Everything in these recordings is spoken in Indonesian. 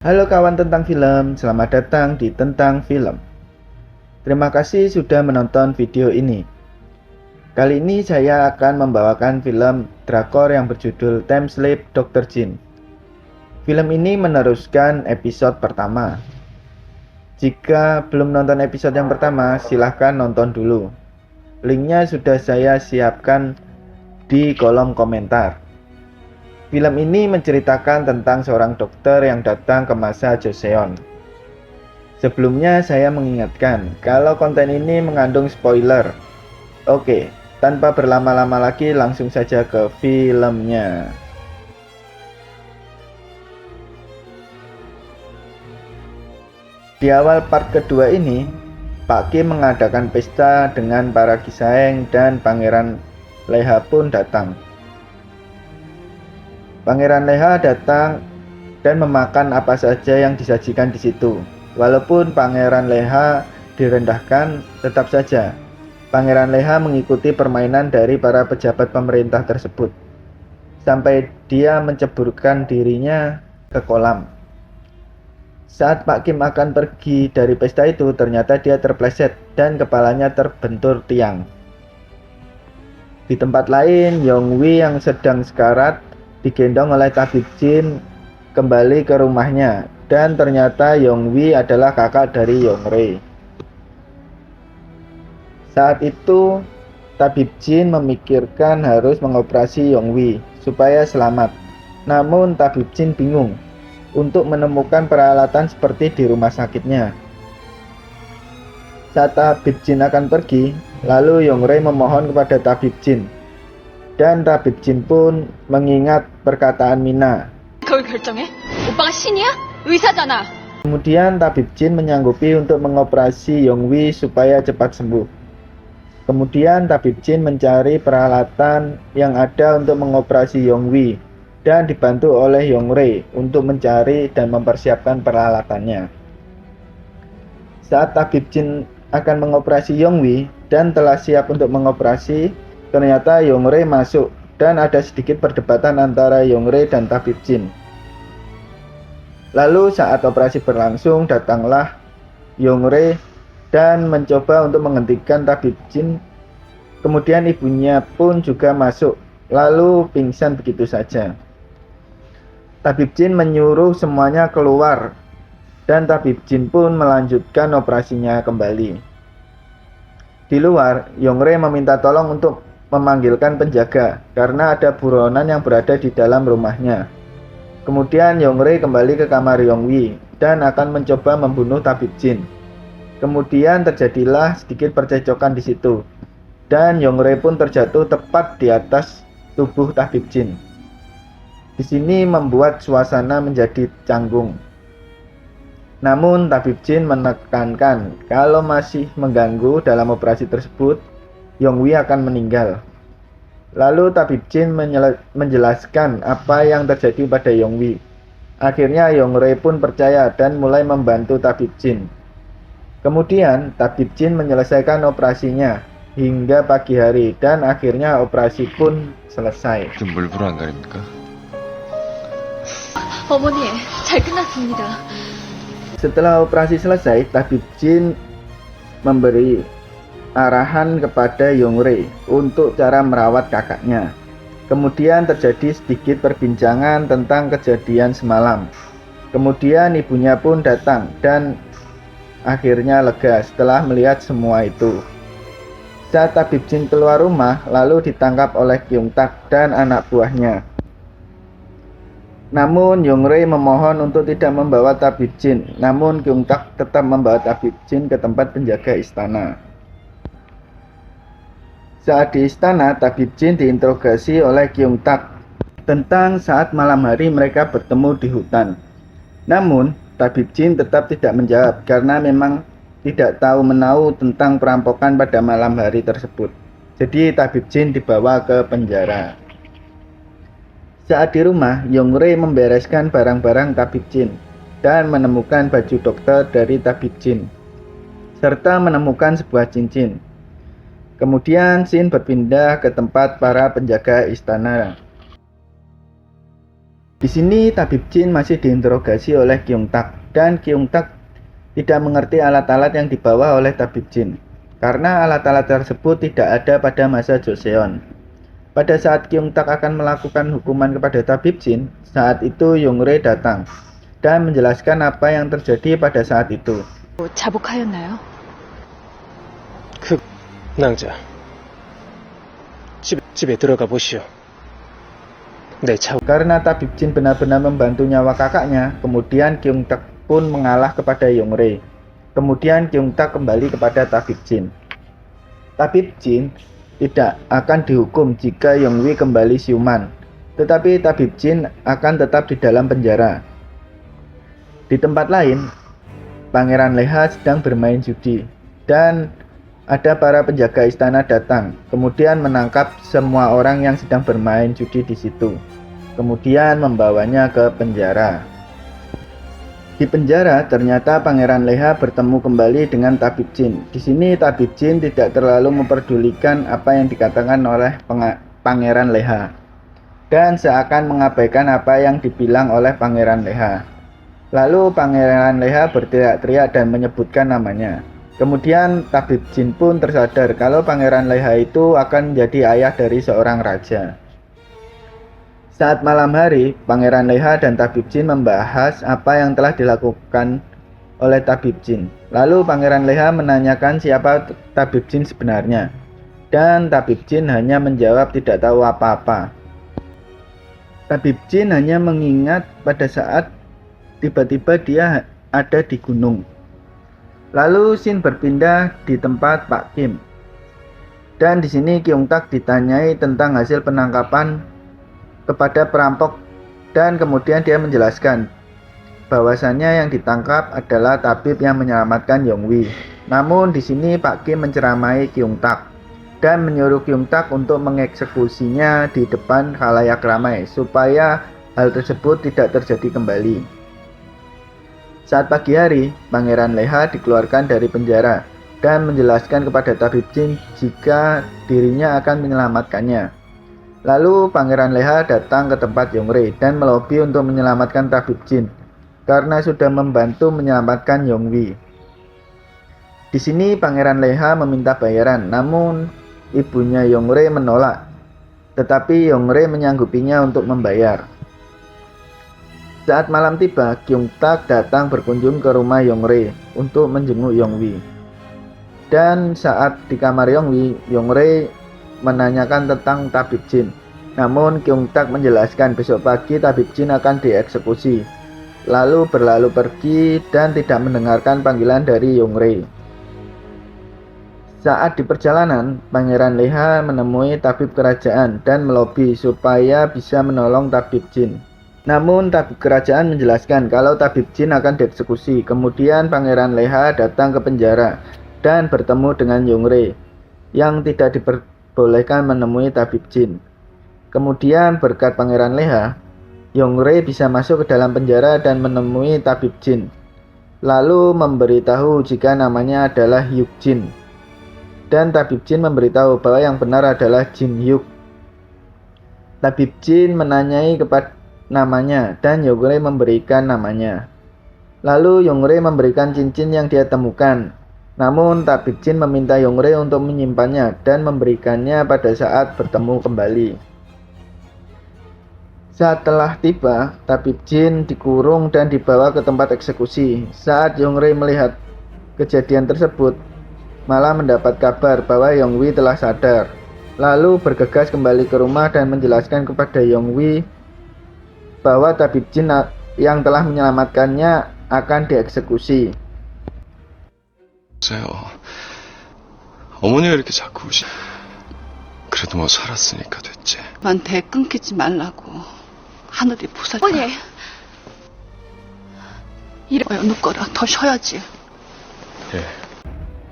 Halo kawan tentang film, selamat datang di Tentang Film. Terima kasih sudah menonton video ini. Kali ini saya akan membawakan film drakor yang berjudul Time Sleep Dr. Jin. Film ini meneruskan episode pertama. Jika belum nonton episode yang pertama, silahkan nonton dulu. Linknya sudah saya siapkan di kolom komentar. Film ini menceritakan tentang seorang dokter yang datang ke masa Joseon. Sebelumnya saya mengingatkan kalau konten ini mengandung spoiler. Oke, tanpa berlama-lama lagi langsung saja ke filmnya. Di awal part kedua ini, Pak Kim mengadakan pesta dengan para Gisaeng dan Pangeran Leha pun datang. Pangeran Leha datang dan memakan apa saja yang disajikan di situ. Walaupun Pangeran Leha direndahkan, tetap saja Pangeran Leha mengikuti permainan dari para pejabat pemerintah tersebut sampai dia menceburkan dirinya ke kolam. Saat Pak Kim akan pergi dari pesta itu, ternyata dia terpleset dan kepalanya terbentur tiang. Di tempat lain, Yongwi yang sedang sekarat digendong oleh tabib Jin kembali ke rumahnya, dan ternyata Yongwi adalah kakak dari Yongre. Saat itu tabib Jin memikirkan harus mengoperasi Yongwi supaya selamat. Namun tabib Jin bingung untuk menemukan peralatan seperti di rumah sakitnya. Saat tabib Jin akan pergi, lalu Yongre memohon kepada tabib Jin. Dan tabib Jin pun mengingat perkataan Mina. 그걸 결정해? 오빠가 신이야? 의사잖아. Kemudian tabib Jin menyanggupi untuk mengoperasi Yongwi supaya cepat sembuh. Kemudian tabib Jin mencari peralatan yang ada untuk mengoperasi Yongwi dan dibantu oleh Yongre untuk mencari dan mempersiapkan peralatannya. Saat tabib Jin akan mengoperasi Yongwi dan telah siap untuk mengoperasi, ternyata Yongre masuk dan ada sedikit perdebatan antara Yongre dan tabib Jin. Lalu saat operasi berlangsung, datanglah Yongre dan mencoba untuk menghentikan tabib Jin. Kemudian ibunya pun juga masuk, lalu pingsan begitu saja. Tabib Jin menyuruh semuanya keluar dan tabib Jin pun melanjutkan operasinya kembali. Di luar, Yongre meminta tolong untuk memanggilkan penjaga karena ada buronan yang berada di dalam rumahnya. Kemudian Yongre kembali ke kamar Yongwi dan akan mencoba membunuh tabib Jin. Kemudian terjadilah sedikit percecokan di situ, dan Yongre pun terjatuh tepat di atas tubuh tabib Jin. Di sini membuat suasana menjadi canggung. Namun tabib Jin menekankan kalau masih mengganggu dalam operasi tersebut, Yongwi akan meninggal. Lalu tabib Jin menjelaskan apa yang terjadi pada Yongwi. Akhirnya Yongre pun percaya dan mulai membantu tabib Jin. Kemudian tabib Jin menyelesaikan operasinya hingga pagi hari dan akhirnya operasi pun selesai. 좀 물불 안 가립니까? 어머니, 잘 끝났습니다. Setelah operasi selesai, tabib Jin memberi arahan kepada Yongre untuk cara merawat kakaknya. Kemudian terjadi sedikit perbincangan tentang kejadian semalam. Kemudian ibunya pun datang dan akhirnya lega setelah melihat semua itu. Saat tabib Jin keluar rumah, lalu ditangkap oleh Kyung Tak dan anak buahnya. Namun Yongre memohon untuk tidak membawa tabib Jin, namun Kyung Tak tetap membawa tabib Jin ke tempat penjaga istana. Saat di istana, tabib Jin diinterogasi oleh Kyung Tak tentang saat malam hari mereka bertemu di hutan. Namun, tabib Jin tetap tidak menjawab karena memang tidak tahu menahu tentang perampokan pada malam hari tersebut. Jadi tabib Jin dibawa ke penjara. Saat di rumah, Yongre membereskan barang-barang tabib Jin dan menemukan baju dokter dari tabib Jin, serta menemukan sebuah cincin. Kemudian Shin berpindah ke tempat para penjaga istana. Di sini tabib jin masih diinterogasi oleh Kyung Tak, dan Kyung Tak tidak mengerti alat-alat yang dibawa oleh tabib jin, karena alat-alat tersebut tidak ada pada masa Joseon. Pada saat Kyung Tak akan melakukan hukuman kepada tabib jin, saat itu Yongre datang dan menjelaskan apa yang terjadi pada saat itu. 자복하였나요? 그 낭자, 집에 들어가 보시오. 내 차. Karena tabib jin benar-benar membantu nyawa kakaknya, kemudian Kyung Tak pun mengalah kepada Yongre. Kemudian Kyung Tak kembali kepada tabib jin. Tabib jin tidak akan dihukum jika Yongwi kembali siuman, tetapi tabib jin akan tetap di dalam penjara. Di tempat lain, Pangeran Leha sedang bermain judi, dan ada para penjaga istana datang, kemudian menangkap semua orang yang sedang bermain judi di situ, kemudian membawanya ke penjara. Di penjara, ternyata Pangeran Leha bertemu kembali dengan tabib jin. Di sini tabib jin tidak terlalu memperdulikan apa yang dikatakan oleh Pangeran Leha, dan seakan mengabaikan apa yang dibilang oleh Pangeran Leha. Lalu Pangeran Leha berteriak-teriak dan menyebutkan namanya. Kemudian tabib jin pun tersadar kalau Pangeran Leha itu akan menjadi ayah dari seorang raja. Saat malam hari, Pangeran Leha dan tabib jin membahas apa yang telah dilakukan oleh tabib jin. Lalu Pangeran Leha menanyakan siapa tabib jin sebenarnya, dan tabib jin hanya menjawab tidak tahu apa-apa. Tabib jin hanya mengingat pada saat tiba-tiba dia ada di gunung. Lalu scene berpindah di tempat Pak Kim. Dan di sini Kyung Tak ditanyai tentang hasil penangkapan kepada perampok, dan kemudian dia menjelaskan bahwasannya yang ditangkap adalah tabib yang menyelamatkan Yongwi. Namun di sini Pak Kim menceramai Kyung Tak dan menyuruh Kyung Tak untuk mengeksekusinya di depan khalayak ramai supaya hal tersebut tidak terjadi kembali. Saat pagi hari, Pangeran Leha dikeluarkan dari penjara dan menjelaskan kepada tabib jin jika dirinya akan menyelamatkannya. Lalu Pangeran Leha datang ke tempat Yongre dan melobi untuk menyelamatkan tabib jin karena sudah membantu menyelamatkan Yongwi. Di sini Pangeran Leha meminta bayaran, namun ibunya Yongre menolak, tetapi Yongre menyanggupinya untuk membayar. Saat malam tiba, Kyung Tak datang berkunjung ke rumah Yongre untuk menjenguk Yongwi. Dan saat di kamar Yongwi, Yongre menanyakan tentang tabib jin. Namun Kyung Tak menjelaskan besok pagi tabib jin akan dieksekusi. Lalu berlalu pergi dan tidak mendengarkan panggilan dari Yongre. Saat di perjalanan, Pangeran Leha menemui tabib kerajaan dan melobi supaya bisa menolong tabib jin. Namun tabib kerajaan menjelaskan kalau tabib jin akan dieksekusi. Kemudian Pangeran Leha datang ke penjara dan bertemu dengan Yongre yang tidak diperbolehkan menemui tabib jin. Kemudian berkat Pangeran Leha, Yongre bisa masuk ke dalam penjara dan menemui tabib jin, lalu memberitahu jika namanya adalah Hyuk Jin. Dan tabib jin memberitahu bahwa yang benar adalah Jin Hyuk. Tabib jin menanyai kepada namanya dan Yongre memberikan namanya. Lalu Yongre memberikan cincin yang dia temukan. Namun tabib jin meminta Yongre untuk menyimpannya dan memberikannya pada saat bertemu kembali. Saat telah tiba, tabib jin dikurung dan dibawa ke tempat eksekusi. Saat Yongre melihat kejadian tersebut, malah mendapat kabar bahwa Yongwi telah sadar. Lalu bergegas kembali ke rumah dan menjelaskan kepada Yongwi bahwa tabib jin yang telah menyelamatkannya akan dieksekusi. 어머니가 이렇게 자꾸 그래도 뭐 살았으니까 됐지. 대 끊기지 말라고 하늘이 부서져. 어머니, 이래야 눕거라 더 쉬어야지. 예.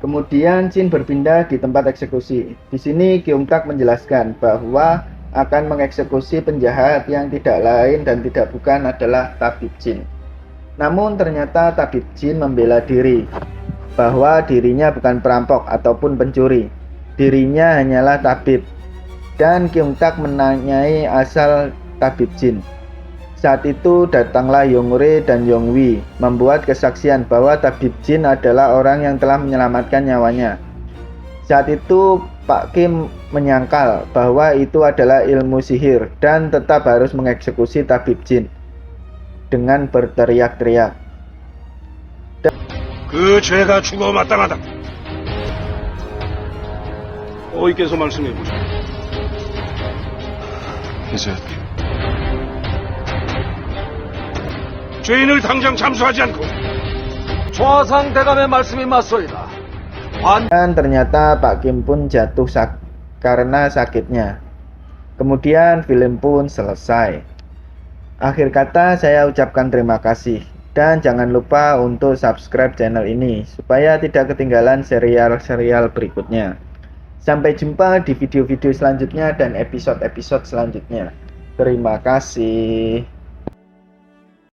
Kemudian Jin berpindah di tempat eksekusi. Di sini Kyung Tak menjelaskan bahwa akan mengeksekusi penjahat yang tidak lain dan tidak bukan adalah tabib jin. Namun ternyata tabib jin membela diri bahwa dirinya bukan perampok ataupun pencuri. Dirinya hanyalah tabib. Dan Kyung Tak menanyai asal tabib jin. Saat itu datanglah Yongre dan Yongwi membuat kesaksian bahwa tabib jin adalah orang yang telah menyelamatkan nyawanya. Saat itu Pak Kim menyangkal bahwa itu adalah ilmu sihir dan tetap harus mengeksekusi tabib jin dengan berteriak-teriak. 그 죄가 죽어 마땅하다. 어이께서 말씀해 보시오. 이제 죄인을 당장 잠수하지 않고 좌상 대감의 말씀이 맞소이다. Dan ternyata Pak Kim pun jatuh karena sakitnya. Kemudian film pun selesai. Akhir kata saya ucapkan terima kasih. Dan jangan lupa untuk subscribe channel ini supaya tidak ketinggalan serial-serial berikutnya. Sampai jumpa di video-video selanjutnya dan episode-episode selanjutnya. Terima kasih.